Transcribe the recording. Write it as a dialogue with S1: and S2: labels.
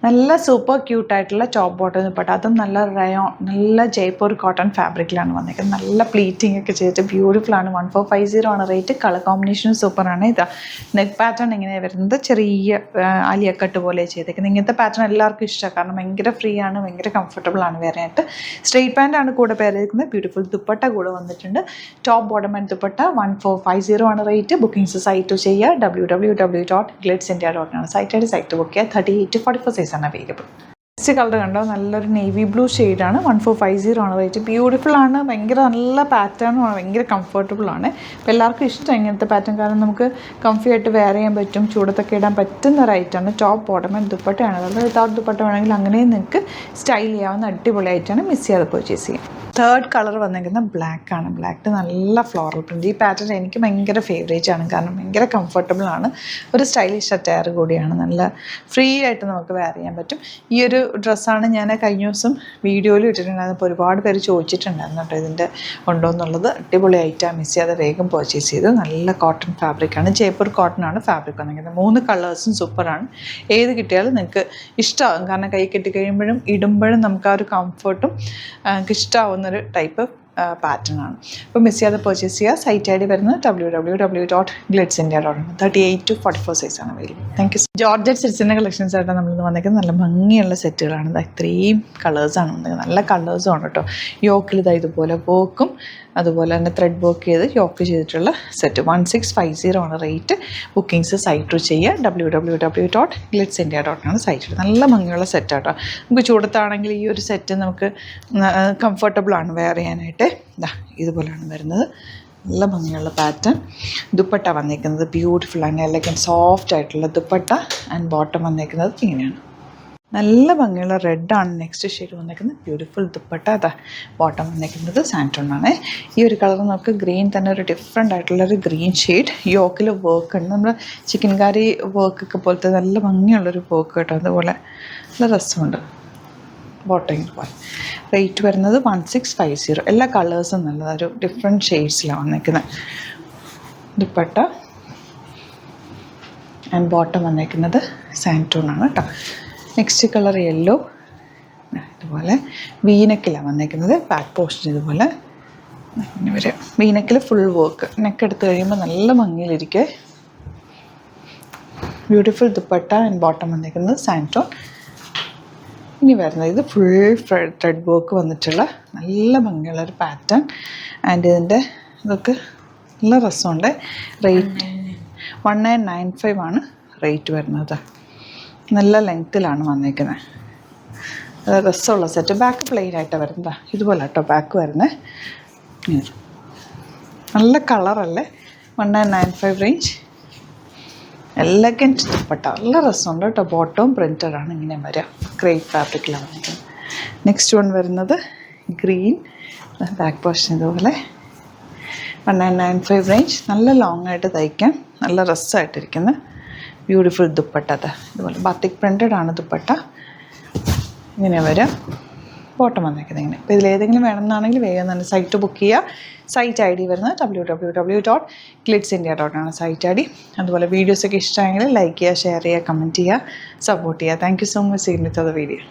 S1: നല്ല super ക്യൂട്ടായിട്ടുള്ള top bottom dupatta, അതും നല്ല റയോൺ, നല്ല ജയ്പൂർ കോട്ടൺ ഫാബ്രിക്കിലാണ് വന്നിരിക്കുന്നത്. നല്ല പ്ലീറ്റിംഗ് ഒക്കെ ചെയ്തിട്ട് ബ്യൂട്ടിഫുൾ ആണ്. 1450 ആണ് റേറ്റ്. കളർ കോമ്പിനേഷനും സൂപ്പറാണ്. ഇതാ നെക്ക് പാറ്റേൺ ഇങ്ങനെ വരുന്നത് ചെറിയ ആലിയക്കട്ട് പോലെ ചെയ്തേക്കുന്നത്. ഇങ്ങനത്തെ പാറ്റേൺ എല്ലാവർക്കും ഇഷ്ടമാണ്, കാരണം ഭയങ്കര ഫ്രീ ആണ്, ഭയങ്കര കംഫർട്ടബിൾ ആണ്. വേറെയായിട്ട് സ്ട്രെയിറ്റ് പാൻറ്റാണ് കൂടെ പേരിയിരിക്കുന്നത്. ബ്യൂട്ടിഫുൾ ദുപ്പട്ട കൂടെ വന്നിട്ടുണ്ട്. ടോപ്പ് ബോട്ടം ആൻഡ് ദുപ്പട്ട 1450 ആണ് റേറ്റ്. ബുക്കിംഗ്സ് സൈറ്റ് ചെയ്യുക www.glitzindia.com ആണ് സൈറ്റ് ബുക്ക് ചെയ്യുക. 38 to 44 സൈസ് ആണ് അവൈലബിൾ. നെക്സ്റ്റ് കളർ കണ്ടോ, നല്ലൊരു നേവി ബ്ലൂ ഷെയ്ഡാണ്. 1450 ആണ് റേറ്റ്. ബ്യൂട്ടിഫുൾ ആണ്, ഭയങ്കര നല്ല പാറ്റേണും ആണ്, ഭയങ്കര കംഫർട്ടബിൾ ആണ്. അപ്പോൾ എല്ലാവർക്കും ഇഷ്ടം ഇങ്ങനത്തെ പാറ്റേൺ, കാരണം നമുക്ക് കംഫി ആയിട്ട് വെയർ ചെയ്യാൻ പറ്റും, ചൂടത്തൊക്കെ ഇടാൻ പറ്റുന്ന റൈറ്റാണ്. ടോപ്പ് ബോട്ടം ആൻഡ് ദുപ്പട്ടയാണ്. അതുകൊണ്ട് വിത്തൗട്ട് ദുപ്പട്ട വേണമെങ്കിൽ അങ്ങനെയും നിങ്ങൾക്ക് സ്റ്റൈൽ ചെയ്യാവുന്ന അടിപൊളിയായിട്ടാണ്. മിസ് ചെയ്യാതെ പർച്ചേസ് ചെയ്യാം. തേർഡ് കളർ വന്നിരിക്കുന്നത് ബ്ലാക്ക് ആണ്. ബ്ലാക്ക് നല്ല ഫ്ലോറൽ പ്രിൻറ്റ്. ഈ പാറ്റേൺ എനിക്ക് ഭയങ്കര ഫേവറേറ്റ് ആണ്, കാരണം ഭയങ്കര കംഫർട്ടബിൾ ആണ്. ഒരു സ്റ്റൈലിഷ് അറ്റയർ കൂടിയാണ്. നല്ല ഫ്രീ ആയിട്ട് നമുക്ക് വെയർ ചെയ്യാൻ പറ്റും. ഈ ഒരു ഡ്രസ്സാണ് ഞാൻ കഴിഞ്ഞ ദിവസം വീഡിയോയിൽ ഇട്ടിട്ടുണ്ടായിരുന്നു. അപ്പോൾ ഒരുപാട് പേര് ചോദിച്ചിട്ടുണ്ടായിരുന്നു കേട്ടോ ഇതിൻ്റെ ഉണ്ടോ എന്നുള്ളത്. അടിപൊളി ഐറ്റം, മിസ് ചെയ്യാതെ വേഗം പർച്ചേസ് ചെയ്തു. നല്ല കോട്ടൺ ഫാബ്രിക്കാണ്, ജയ്പൂർ കോട്ടൺ ആണ് ഫാബ്രിക് വന്നിരിക്കുന്നത്. 3 കളേഴ്സും സൂപ്പറാണ്. ഏത് കിട്ടിയാലും നിങ്ങൾക്ക് ഇഷ്ടമാകും, കാരണം കൈ കെട്ടി കഴിയുമ്പോഴും ഇടുമ്പോഴും നമുക്ക് ആ ഒരു കംഫർട്ടും നമുക്ക് ഇഷ്ടമാവുന്നൊരു ടൈപ്പ് പാറ്റേൺ ആണ്. അപ്പോൾ മിസ് ചെയ്യാതെ പർച്ചേസ് ചെയ്യുക. സൈറ്റ് ID വരുന്നത് www.glitzindia.com. 38 to 44 സൈസാണ് അവൈലബിൾ. Thank you. ജോർജറ്റ് സിൽസിൻ്റെ കളക്ഷൻസ് ആയിട്ട് നമ്മളിന്ന് വന്നിരിക്കുന്നത് നല്ല ഭംഗിയുള്ള സെറ്റുകളാണ്. ഇത്രയും കളേഴ്സാണ് വന്നിരിക്കുന്നത്. നല്ല കളേഴ്സും ആണ് കേട്ടോ. യോക്കിൽ ഇതുപോലെ വർക്കും അതുപോലെ തന്നെ ത്രെഡ് വർക്ക് ചെയ്ത് യോക്ക് ചെയ്തിട്ടുള്ള സെറ്റ്. 1650 ആണ് റേറ്റ്. ബുക്കിംഗ്സ് സൈറ്റ് ചെയ്യുക www.glitzindia.com ആണ് സൈറ്റ്. നല്ല ഭംഗിയുള്ള സെറ്റാട്ടോ. നമുക്ക് ചൂടത്താണെങ്കിൽ ഈ ഒരു സെറ്റ് നമുക്ക് കംഫർട്ടബിളാണ് വെയർ ചെയ്യാനായിട്ട്. ഇതുപോലെയാണ് വരുന്നത്. നല്ല ഭംഗിയുള്ള പാറ്റേൺ. ദുപ്പട്ട വന്നിരിക്കുന്നത് ബ്യൂട്ടിഫുൾ ആണ്, എലഗൻറ്റ് സോഫ്റ്റ് ആയിട്ടുള്ള ദുപ്പട്ട. ആൻഡ് ബോട്ടം വന്നിരിക്കുന്നത് ഇങ്ങനെയാണ്. നല്ല ഭംഗിയുള്ള റെഡാണ് നെക്സ്റ്റ് ഷെയ്ഡ് വന്നിരിക്കുന്നത്. ബ്യൂട്ടിഫുൾ ദുപ്പട്ട. ബോട്ടം വന്നിരിക്കുന്നത് സാൻറ്റോണാണ്. ഈ ഒരു കളർ നമുക്ക് ഗ്രീൻ തന്നെ ഒരു ഡിഫറെൻ്റ് ആയിട്ടുള്ളൊരു ഗ്രീൻ ഷെയ്ഡ്. യോക്കിൽ വർക്ക് ഉണ്ട്, നമ്മുടെ ചിക്കൻ കറി വർക്കൊക്കെ പോലത്തെ നല്ല ഭംഗിയുള്ളൊരു വർക്ക് കേട്ടോ. അതുപോലെ നല്ല രസമുണ്ട്. ബോട്ടം പോലെ റേറ്റ് വരുന്നത് 1650. എല്ലാ കളേഴ്സും നല്ലതൊരു ഡിഫറെൻറ്റ് ഷെയ്ഡ്സിലാണ് വന്നിരിക്കുന്നത്. ദുപ്പട്ട ആൻഡ് ബോട്ടം വന്നിരിക്കുന്നത് സാൻറ്റോണാണ് കേട്ടോ. Next colour yellow. ഇതുപോലെ വീനക്കിലാണ് വന്നിരിക്കുന്നത്. ബാക്ക് പോർഷൻ ഇതുപോലെ ഇങ്ങനെ വരും. വീനക്കിൽ ഫുൾ വർക്ക്. നെക്ക് എടുത്ത് കഴിയുമ്പോൾ നല്ല ഭംഗിയിലിരിക്കുക. ബ്യൂട്ടിഫുൾ ദുപ്പട്ട ആൻഡ് ബോട്ടം വന്നിരിക്കുന്നത് സാൻറ്റോൺ. ഇനി വരുന്നത് ഇത് ഫുൾ ത്രെഡ് വർക്ക് വന്നിട്ടുള്ള നല്ല ഭംഗിയുള്ളൊരു പാറ്റേൺ. ആൻഡ് ഇതിൻ്റെ ഇതൊക്കെ നല്ല രസമുണ്ട്. റേറ്റ് 1995 ആണ് റേറ്റ് വരുന്നത്. നല്ല ലെങ്ത്തിലാണ് വന്നിരിക്കുന്നത്. രസമുള്ള സെറ്റ്. ബാക്ക് പ്ലെയിൻ ആയിട്ടാണ് വരുന്നത്. ഇതുപോലെ കേട്ടോ ബാക്ക് വരുന്നത്. നല്ല കളറല്ലേ. 1995 റേഞ്ച്. എലഗൻറ്റ് ദുപ്പട്ട. നല്ല രസമുണ്ട് കേട്ടോ. ബോട്ടവും പ്രിൻറ്റഡാണ്. ഇങ്ങനെ വരിക. ക്രേപ്പ് ഫാബ്രിക്കിലാണ് വന്നിരിക്കുന്നത്. നെക്സ്റ്റ് വൺ വരുന്നത് ഗ്രീൻ. ബാക്ക് പോർഷൻ ഇതുപോലെ 1995 റേഞ്ച്. നല്ല ലോങ് ആയിട്ട് തയ്ക്കാൻ നല്ല രസമായിട്ടിരിക്കുന്നത് ബ്യൂട്ടിഫുൾ ദുപ്പട്ട. ഇതുപോലെ ബാത്തിക് പ്രിൻറ്റഡ് ആണ് ദുപ്പട്ട. ഇങ്ങനെ വരാം. ബോട്ടം വന്നേക്കുന്നത് ഇങ്ങനെ. അപ്പോൾ ഇതിലേതെങ്കിലും വേണമെന്നാണെങ്കിൽ വേഗം തന്നെ സൈറ്റ് ബുക്ക് ചെയ്യുക. സൈറ്റ് ID വരുന്നത് www.glitzindia.com ആണ് സൈറ്റ് ID. അതുപോലെ വീഡിയോസൊക്കെ ഇഷ്ടമായെങ്കിൽ ലൈക്ക് ചെയ്യുക, ഷെയർ ചെയ്യുക, കമൻറ്റ് ചെയ്യുക, സപ്പോർട്ട് ചെയ്യുക. Thank you so much. See you with the video.